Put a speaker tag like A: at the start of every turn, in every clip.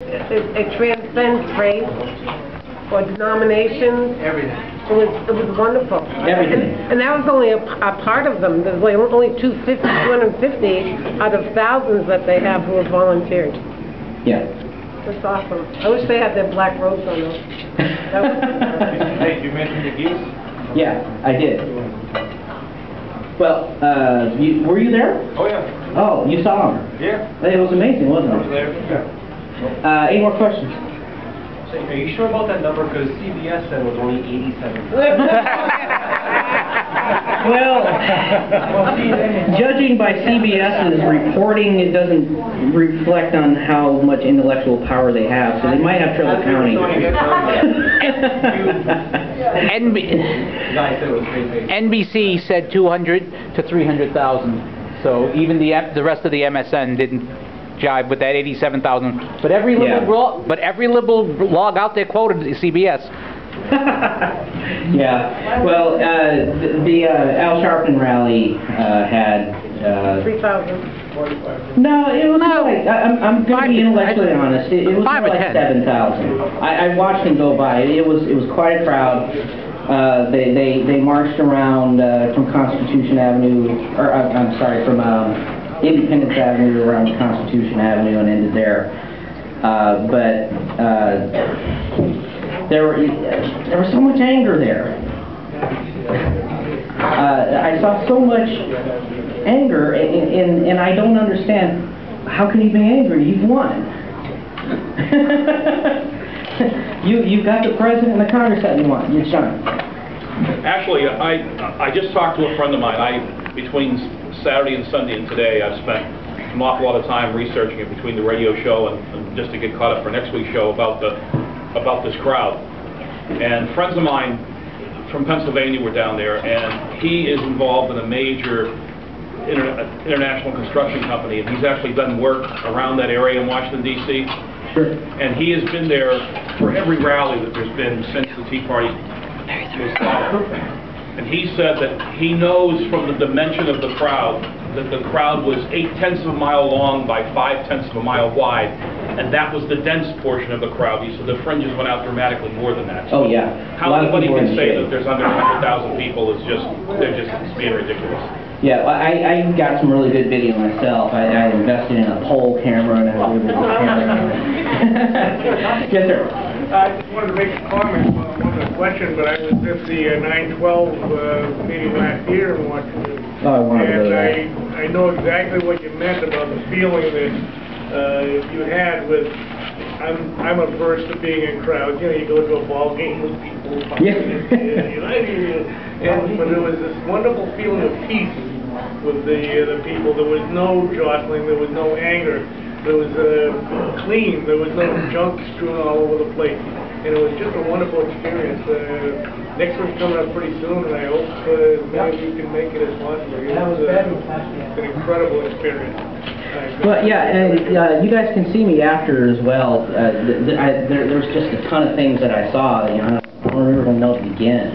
A: It transcends race or denominations.
B: Everything.
A: It was wonderful.
C: Everything.
A: And that was only a part of them. There's like only 250 out of thousands that they have who have volunteered.
C: Yeah.
A: That's awesome. I wish they had their black robes on them.
B: Hey, you mentioned the geese?
C: Yeah, I did. Well, were you there?
B: Oh, yeah.
C: Oh, you saw them?
B: Yeah.
C: It was amazing, wasn't
B: I was
C: it?
B: there.
C: Any more questions?
D: Are you sure about that number? Because CBS said it was only 87.
C: Well, judging by CBS's reporting, it doesn't reflect on how much intellectual power they have, so they might have trouble counting.
E: NBC said 200 to 300,000. So even the rest of the MSN didn't jive with that 87,000. But every liberal, log out there quoted CBS.
C: Yeah. Well, the Al Sharpton rally had
A: 3,000.
C: No, it was like, I'm going to be intellectually honest. It was
E: Five
C: more
E: or
C: like
E: 10.
C: 7,000. I watched them go by. It was quite a crowd. They marched around from Constitution Avenue, or I'm sorry, from Independence Avenue around Constitution Avenue and ended there. But there was so much anger there. I saw so much anger, and I don't understand. How can you be angry? You've won. You've got the president and the Congress that you want. You're done.
F: Actually, I just talked to a friend of mine. Between Saturday and Sunday and today, I've spent an awful lot of time researching it between the radio show and just to get caught up for next week's show about this crowd. And friends of mine from Pennsylvania were down there, and he is involved in a major international construction company, and he's actually done work around that area in Washington, D.C.
C: Sure.
F: And he has been there for every rally that there's been since the Tea Party was started. And he said that he knows from the dimension of the crowd that the crowd was 0.8 of a mile long by 0.5 of a mile wide, and that was the dense portion of the crowd. He said the fringes went out dramatically more than that.
C: Oh yeah.
F: How anybody can say that there's under 100,000 people is they're just being ridiculous.
C: Yeah, well, I got some really good video myself. I invested in a pole camera and a really good camera. Yes, sir.
G: I just wanted to make a comment. Well, it wasn't a question, but I was at the 9/12 meeting last year in Washington.
C: Oh, I wanted to go to that.
G: And I know exactly what you meant about the feeling that you had with. I'm averse to being in crowds. You know, you go to a ball game with people.
C: Yeah.
G: But there was this wonderful feeling of peace with the people. There was no jostling. There was no anger. There was clean. There was no junk strewn all over the place. And it was just a wonderful experience. Next one's coming up pretty soon, and I hope many of you can make it as possible. It was an incredible experience.
C: Well, yeah, and you guys can see me after as well. There's just a ton of things that I saw. You know, I don't really know to begin.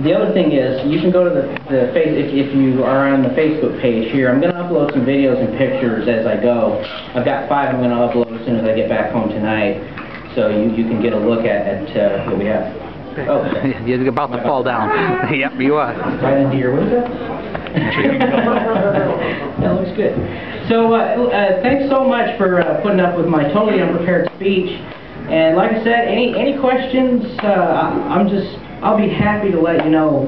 C: The other thing is, you can go to the if you are on the Facebook page here. I'm going to upload some videos and pictures as I go. I've got 5 I'm going to upload as soon as I get back home tonight, so you can get a look at what we have. Oh,
E: You're about to fall down. Yep, you are.
C: Right into your window. That looks good. So thanks so much for putting up with my totally unprepared speech. And like I said, any questions? I'll be happy to let you know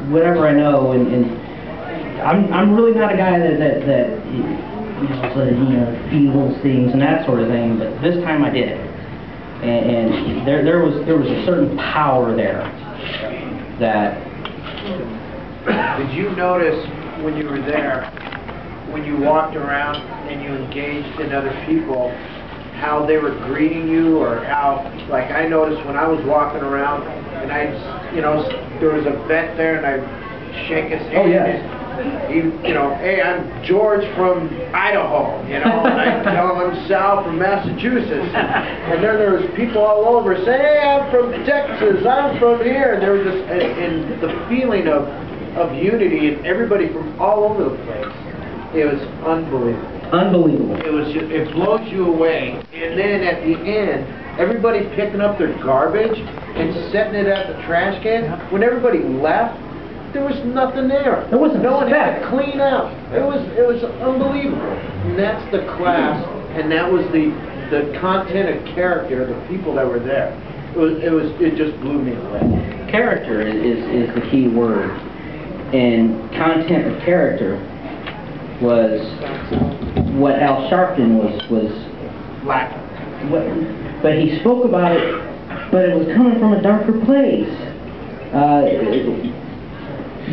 C: whatever I know. And I'm really not a guy that feels things and that sort of thing. But this time I did. And there was a certain power there that.
B: Did you notice when you were there, when you walked around and you engaged in other people, how they were greeting you, or how, like I noticed when I was walking around and there was a vet there and I'd shake his hand.
C: Oh, yeah.
B: Hey, I'm George from Idaho, and I tell him I'm Sal from Massachusetts. And then there was people all over saying, hey, I'm from Texas, I'm from here. And there was just, and the feeling of unity and everybody from all over the place. It was unbelievable.
C: Unbelievable.
B: It blows you away. And then at the end, everybody picking up their garbage and setting it at the trash can. When everybody left, there was nothing there.
C: There wasn't
B: no one had
C: speck.
B: to clean up. It was unbelievable. And that's the class, and that was the content of character of the people that were there. It just blew me away.
C: Character is the key word, and content of character was what Al Sharpton was
B: Lacking.
C: but he spoke about it, but it was coming from a darker place.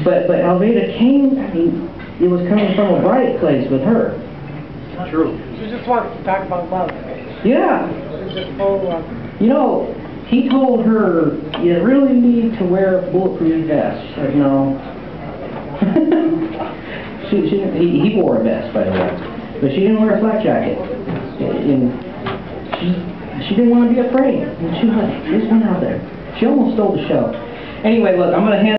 C: But Alveda came, I mean, it was coming from a bright place with her.
B: True.
A: She just wants to talk about love.
C: Yeah.
A: She's just full of...
C: You know, he told her, you really need to wear a bulletproof vest. She said, no. He wore a vest, by the way. But she didn't wear a flak jacket. And she didn't want to be afraid. And she was like, just went out there. She almost stole the show. Anyway, look, I'm going to hand